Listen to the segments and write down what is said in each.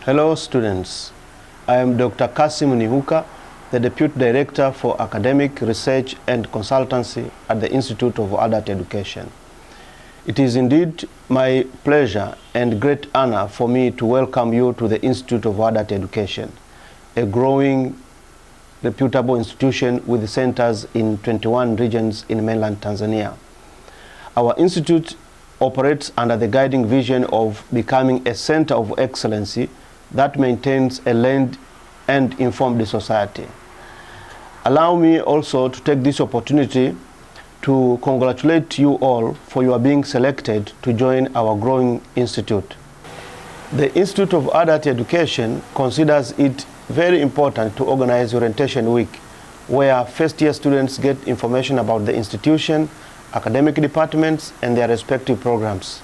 Hello students, I am Dr. Kassimu Nihuka, the Deputy Director for Academic Research and Consultancy at the Institute of Adult Education. It is indeed my pleasure and great honor for me to welcome you to the Institute of Adult Education, a growing, reputable institution with centers in 21 regions in mainland Tanzania. Our institute operates under the guiding vision of becoming a center of excellency that maintains a learned and informed society. Allow me also to take this opportunity to congratulate you all for your being selected to join our growing institute. The Institute of Adult Education considers it very important to organize Orientation Week, where first-year students get information about the institution, academic departments, and their respective programs.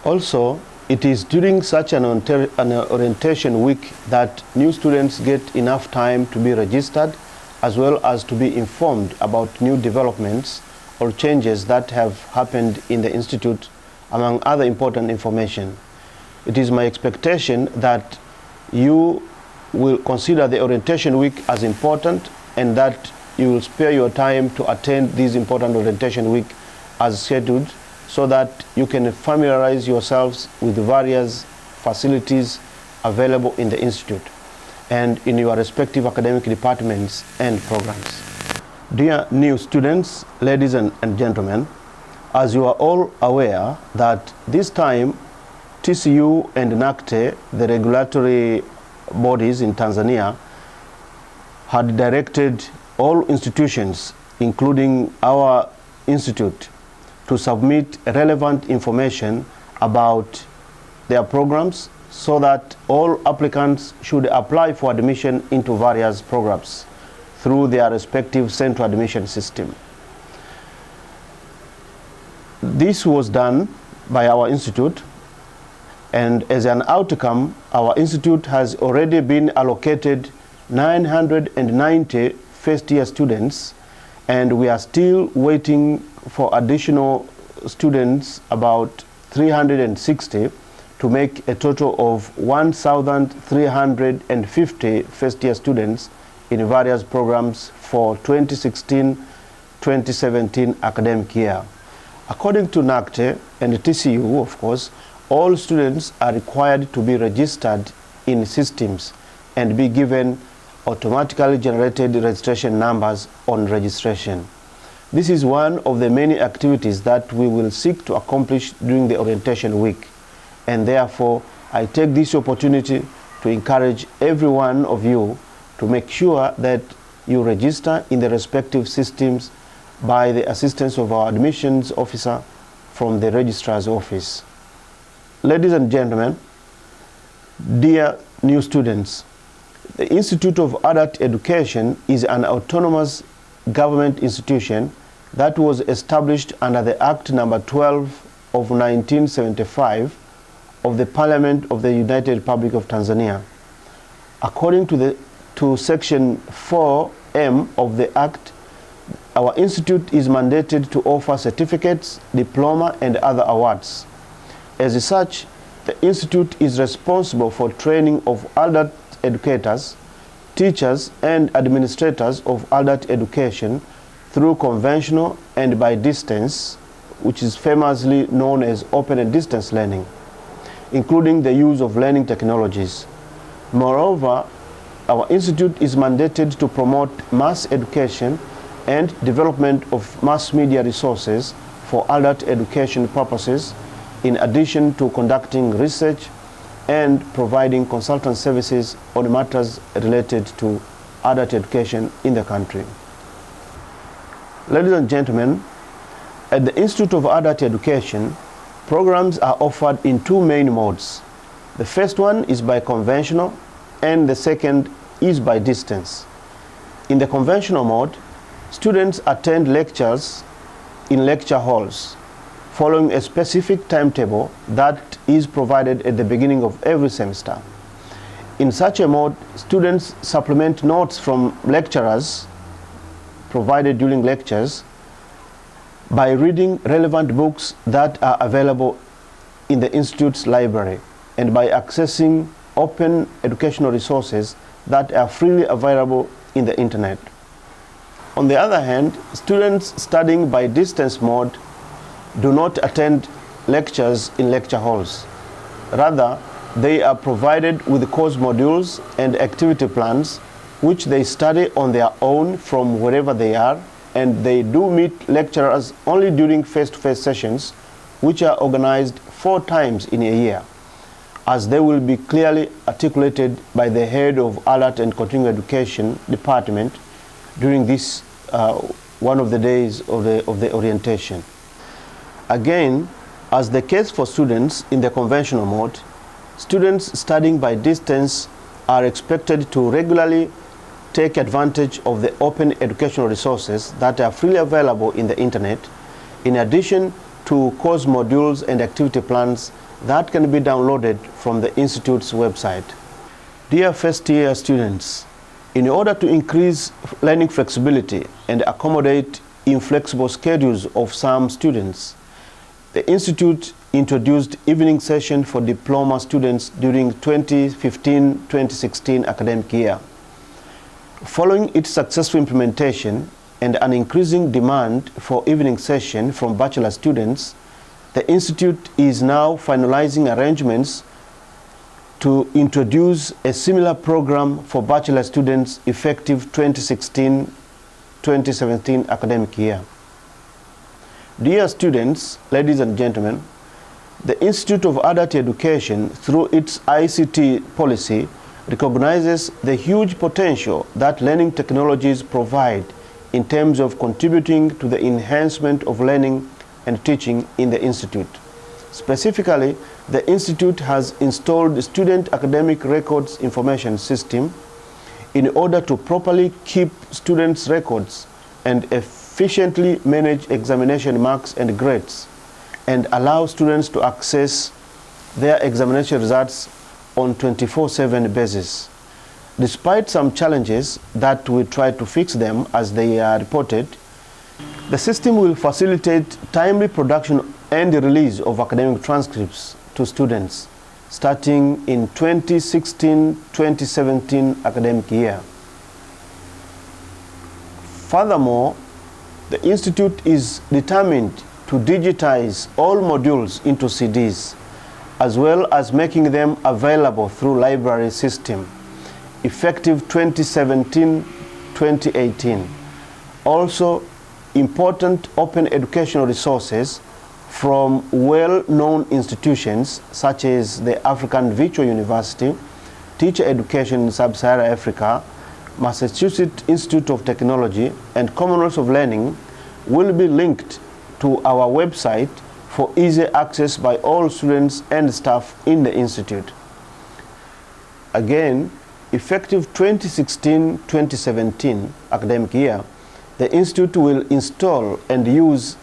Also, it is during such an orientation week that new students get enough time to be registered, as well as to be informed about new developments or changes that have happened in the institute, among other important information. It is my expectation that you will consider the orientation week as important and that you will spare your time to attend this important orientation week as scheduled, so that you can familiarize yourselves with the various facilities available in the institute and in your respective academic departments and programs. Dear new students, ladies and gentlemen, as you are all aware that this time TCU and NACTE, the regulatory bodies in Tanzania, had directed all institutions, including our institute, to submit relevant information about their programs so that all applicants should apply for admission into various programs through their respective central admission system. This was done by our institute, and as an outcome, our institute has already been allocated 990 first-year students, and we are still waiting for additional students, about 360, to make a total of 1,350 first-year students in various programs for 2016-2017 academic year. According to NACTE and TCU, of course, all students are required to be registered in systems and be given automatically generated registration numbers on registration. This is one of the many activities that we will seek to accomplish during the orientation week, and therefore I take this opportunity to encourage every one of you to make sure that you register in the respective systems by the assistance of our admissions officer from the registrar's office. Ladies and gentlemen, dear new students, the Institute of Adult Education is an autonomous government institution that was established under the Act number 12 of 1975 of the Parliament of the United Republic of Tanzania. According to Section 4M of the Act, our institute is mandated to offer certificates, diploma, and other awards. As such, the institute is responsible for training of adult educators, teachers, and administrators of adult education through conventional and by distance, which is famously known as open and distance learning, including the use of learning technologies. Moreover, our institute is mandated to promote mass education and development of mass media resources for adult education purposes, in addition to conducting research and providing consultant services on matters related to adult education in the country. Ladies and gentlemen, at the Institute of Adult Education, programs are offered in two main modes. The first one is by conventional, and the second is by distance. In the conventional mode, students attend lectures in lecture halls, following a specific timetable that is provided at the beginning of every semester. In such a mode, students supplement notes from lecturers provided during lectures by reading relevant books that are available in the Institute's library and by accessing open educational resources that are freely available in the internet. On the other hand, students studying by distance mode do not attend lectures in lecture halls. Rather, they are provided with course modules and activity plans which they study on their own from wherever they are, and they do meet lecturers only during face-to-face sessions which are organized 4 times in a year, as they will be clearly articulated by the head of Adult and Continuing Education Department during this one of the days of the orientation. Again, as the case for students in the conventional mode, students studying by distance are expected to regularly take advantage of the open educational resources that are freely available in the internet, in addition to course modules and activity plans that can be downloaded from the Institute's website. Dear first-year students, in order to increase learning flexibility and accommodate inflexible schedules of some students, the Institute introduced evening session for diploma students during 2015-2016 academic year. Following its successful implementation and an increasing demand for evening session from bachelor students, the Institute is now finalizing arrangements to introduce a similar program for bachelor students effective 2016-2017 academic year. Dear students, ladies and gentlemen, the Institute of Adult Education, through its ICT policy, recognizes the huge potential that learning technologies provide in terms of contributing to the enhancement of learning and teaching in the Institute. Specifically, the Institute has installed the Student Academic Records Information System in order to properly keep students' records and efficiently manage examination marks and grades, and allow students to access their examination results on 24/7 basis. Despite some challenges that we try to fix them as they are reported, the system will facilitate timely production and release of academic transcripts to students starting in 2016-2017 academic year. Furthermore, the Institute is determined to digitize all modules into CDs, as well as making them available through library system, effective 2017-2018. Also, important open educational resources from well-known institutions such as the African Virtual University, Teacher Education in Sub-Saharan Africa, Massachusetts Institute of Technology, and Commonwealth of Learning will be linked to our website for easy access by all students and staff in the Institute. Again, effective 2016-2017 academic year, the Institute will install and use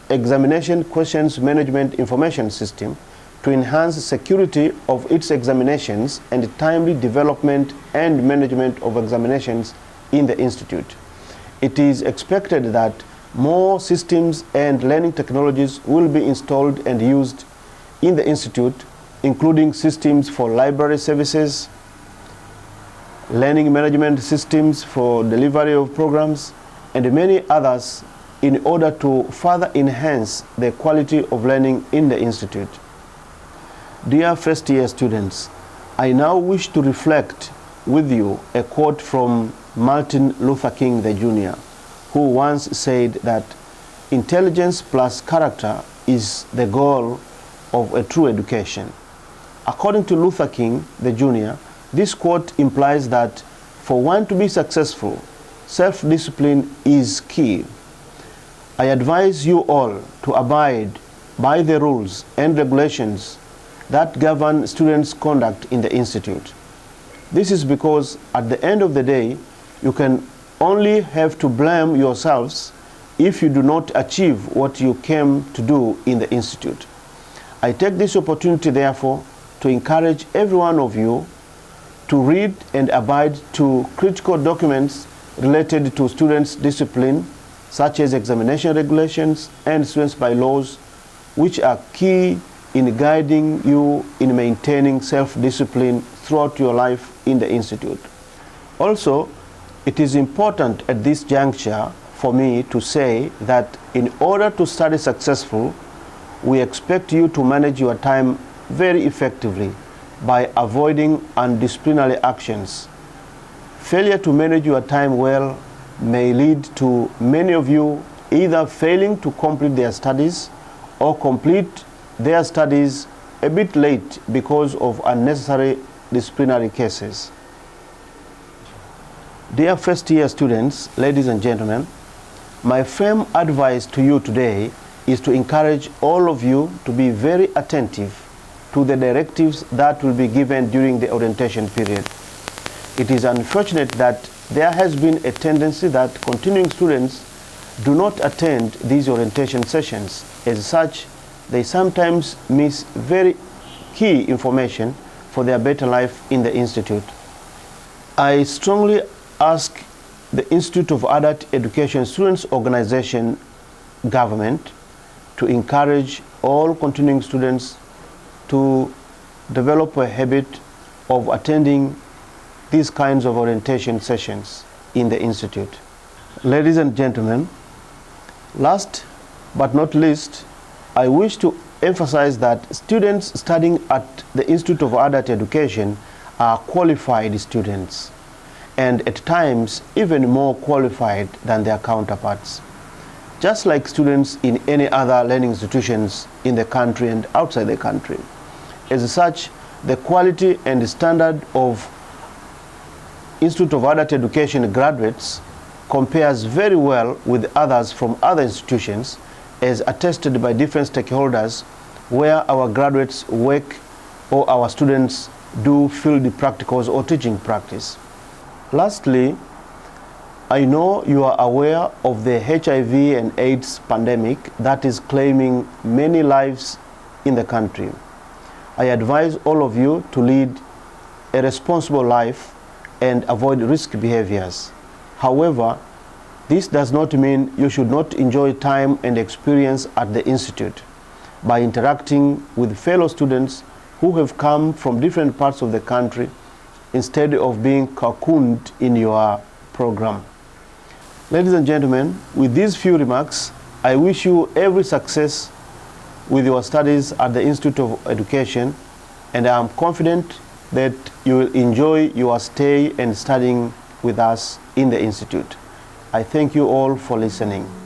Examination Questions Management Information System to enhance security of its examinations and timely development and management of examinations in the Institute. It is expected that more systems and learning technologies will be installed and used in the Institute, including systems for library services, learning management systems for delivery of programs, and many others, in order to further enhance the quality of learning in the Institute. Dear first-year students, I now wish to reflect with you a quote from Martin Luther King Jr., who once said that intelligence plus character is the goal of a true education. According to Luther King Jr., this quote implies that for one to be successful, self-discipline is key. I advise you all to abide by the rules and regulations that govern students' conduct in the Institute. This is because at the end of the day, you can only have to blame yourselves if you do not achieve what you came to do in the Institute. I take this opportunity, therefore, to encourage every one of you to read and abide to critical documents related to students' discipline, such as examination regulations and students' bylaws, which are key in guiding you in maintaining self-discipline throughout your life in the Institute. Also, it is important at this juncture for me to say that in order to study successful, we expect you to manage your time very effectively by avoiding undisciplinary actions. Failure to manage your time well may lead to many of you either failing to complete their studies or complete their studies a bit late because of unnecessary disciplinary cases. Dear first-year students, ladies and gentlemen, my firm advice to you today is to encourage all of you to be very attentive to the directives that will be given during the orientation period. It is unfortunate that there has been a tendency that continuing students do not attend these orientation sessions. As such, they sometimes miss very key information for their better life in the Institute. I strongly ask the Institute of Adult Education Students Organization government to encourage all continuing students to develop a habit of attending these kinds of orientation sessions in the Institute. Ladies and gentlemen, last but not least, I wish to emphasize that students studying at the Institute of Adult Education are qualified students, and at times even more qualified than their counterparts, just like students in any other learning institutions in the country and outside the country. As such, the quality and standard of Institute of Adult Education graduates compares very well with others from other institutions, as attested by different stakeholders where our graduates work or our students do field practicals or teaching practice. Lastly, I know you are aware of the HIV and AIDS pandemic that is claiming many lives in the country. I advise all of you to lead a responsible life and avoid risky behaviors. However, this does not mean you should not enjoy time and experience at the Institute by interacting with fellow students who have come from different parts of the country instead of being cocooned in your program. Ladies and gentlemen, with these few remarks, I wish you every success with your studies at the Institute of Education, and I am confident that you will enjoy your stay and studying with us in the Institute. I thank you all for listening.